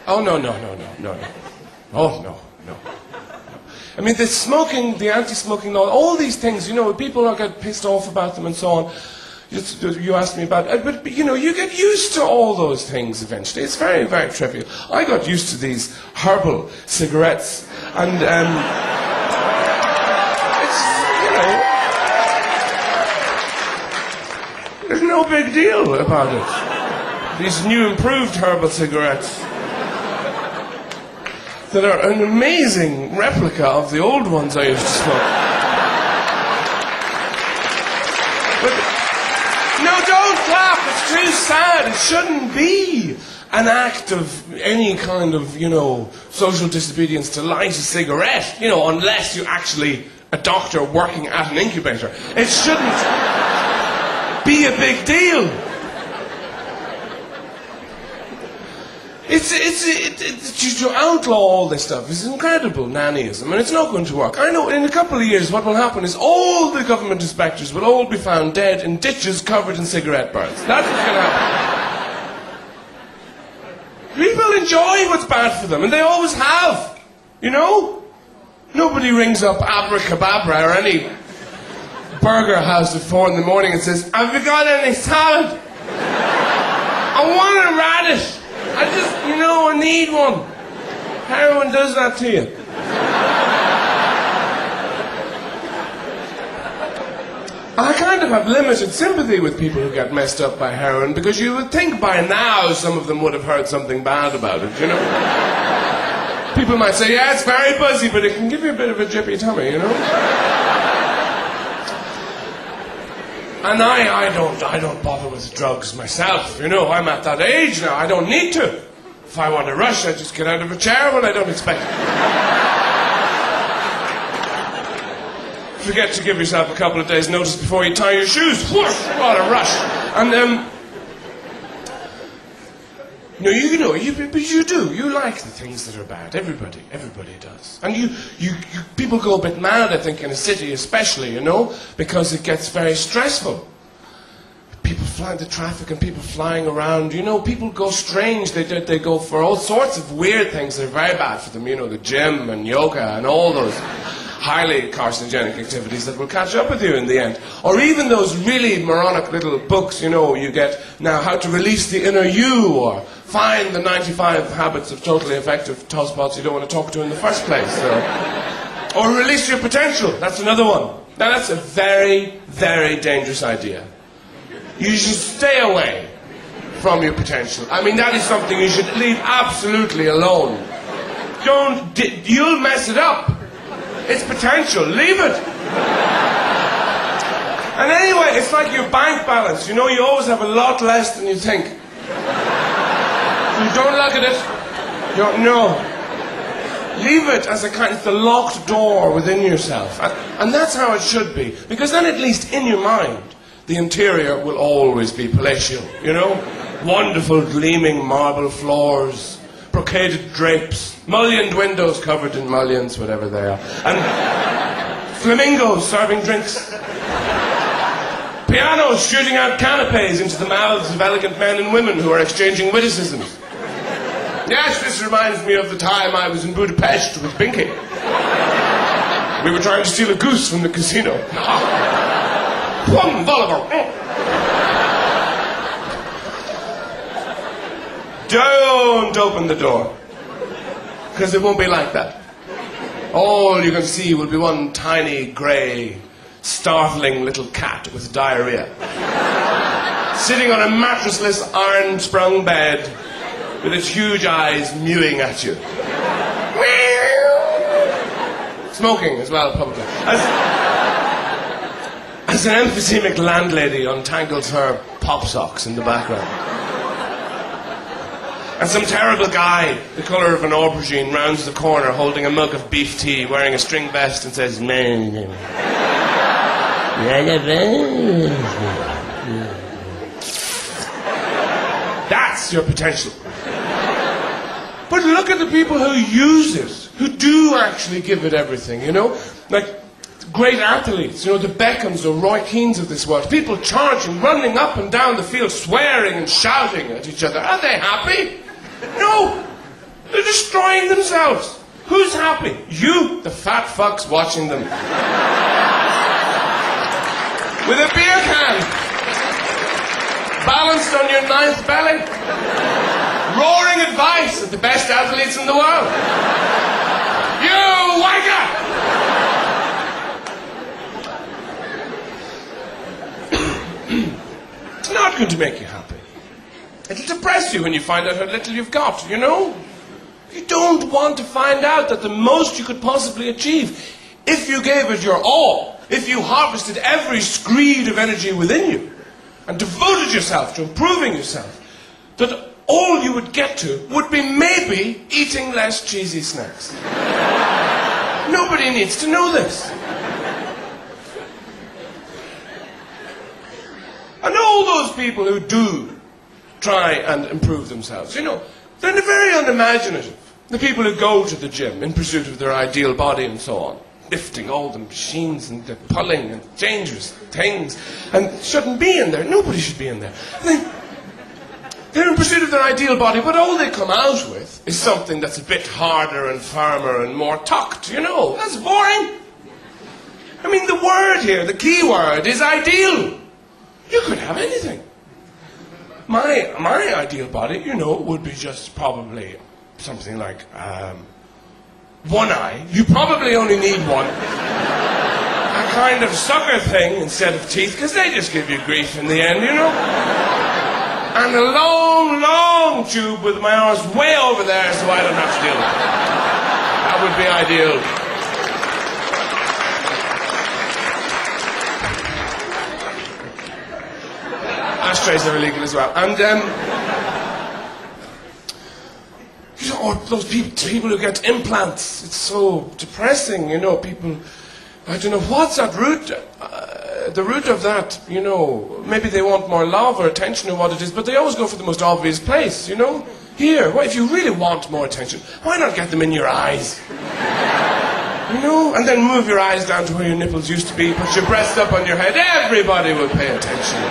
Oh, no. Oh, no. I mean, the smoking, the anti-smoking law, all these things, people get pissed off about them and so on. You asked me about it, but you get used to all those things eventually. It's very, very trivial. I got used to these herbal cigarettes, and it's, there's no big deal about it. These new improved herbal cigarettes that are an amazing replica of the old ones I used to smoke. But, no, don't clap. It's too sad. It shouldn't be an act of any kind of, social disobedience to light a cigarette, unless you're actually a doctor working at an incubator. It shouldn't be a big deal. To outlaw all this stuff is incredible nannyism, and it's not going to work. I know in a couple of years what will happen is all the government inspectors will all be found dead in ditches covered in cigarette burns. That's what's going to happen. People enjoy what's bad for them, and they always have. Nobody rings up Abracababra or any burger house at 4 in the morning and says, "Have you got any salad? I want a radish. I just, I need one." Heroin does that to you. I kind of have limited sympathy with people who get messed up by heroin, because you would think by now some of them would have heard something bad about it, People might say, yeah, it's very buzzy, but it can give you a bit of a jippy tummy, And I don't bother with drugs myself, I'm at that age now, I don't need to. If I want to rush, I just get out of a chair when I don't expect it. Forget to give yourself a couple of days' notice before you tie your shoes. Whoosh! What a rush! And but you do. You like the things that are bad. Everybody does. And people go a bit mad, I think, in a city especially, because it gets very stressful. People flying the traffic and people flying around, people go strange. They go for all sorts of weird things that are very bad for them, the gym and yoga and all those highly carcinogenic activities that will catch up with you in the end. Or even those really moronic little books, you get now, How to Release the Inner You, or Find the 95 Habits of Totally Effective Tosspots You Don't Want to Talk to in the First Place. Or Release Your Potential, that's another one. Now that's a very, very dangerous idea. You should stay away from your potential. I mean, that is something you should leave absolutely alone. You'll mess it up. It's potential. Leave it. And anyway, it's like your bank balance. You always have a lot less than you think. You don't look at it. No. Leave it as it's the locked door within yourself. And that's how it should be. Because then at least in your mind, the interior will always be palatial, Wonderful gleaming marble floors, brocaded drapes, mullioned windows covered in mullions, whatever they are, and flamingos serving drinks, pianos shooting out canapes into the mouths of elegant men and women who are exchanging witticisms. Yes, this reminds me of the time I was in Budapest with Binky. We were trying to steal a goose from the casino. One Volleyball. Don't open the door, because it won't be like that. All you can see will be one tiny, grey, startling little cat with diarrhea, sitting on a mattressless, iron-sprung bed, with its huge eyes mewing at you. Smoking as well, probably. As an emphysemic landlady untangles her pop socks in the background. And some terrible guy, the colour of an aubergine, rounds the corner holding a mug of beef tea, wearing a string vest, and says, that's your potential. But look at the people who use it, who do actually give it everything, Like great athletes, the Beckhams or Roy Keanes of this world. People charging, running up and down the field, swearing and shouting at each other. Are they happy? No. themselves. Who's happy? You, the fat fucks watching them. With a beer can. Balanced on your ninth belly. Roaring advice of the best athletes in the world. You wanker! It's not going to make you happy. It'll depress you when you find out how little you've got, you know? You don't want to find out that the most you could possibly achieve, if you gave it your all, if you harvested every screed of energy within you, and devoted yourself to improving yourself, that all you would get to would be maybe eating less cheesy snacks. Nobody needs to know this. And all those people who do try and improve themselves, you know, they're very unimaginative. The people who go to the gym in pursuit of their ideal body and so on, lifting all the machines and the pulling and dangerous things, and shouldn't be in there. Nobody should be in there. They're in pursuit of their ideal body, but all they come out with is something that's a bit harder and firmer and more tucked, you know. That's boring. I mean, the word here, the key word, is ideal. You could have anything. My ideal body, you know, would be just probably something like one eye. You probably only need one. A kind of sucker thing instead of teeth, because they just give you grief in the end, you know. And a long, long tube with my arms way over there so I don't have to deal with it. That would be ideal. Ashtrays are illegal as well. And, you know, or those people who get implants. It's so depressing, you know, people, I don't know, what's at root, the root of that, you know, maybe they want more love or attention or what it is, but they always go for the most obvious place, you know. Here, well, if you really want more attention, why not get them in your eyes? You know, and then move your eyes down to where your nipples used to be, put your breasts up on your head, everybody will pay attention.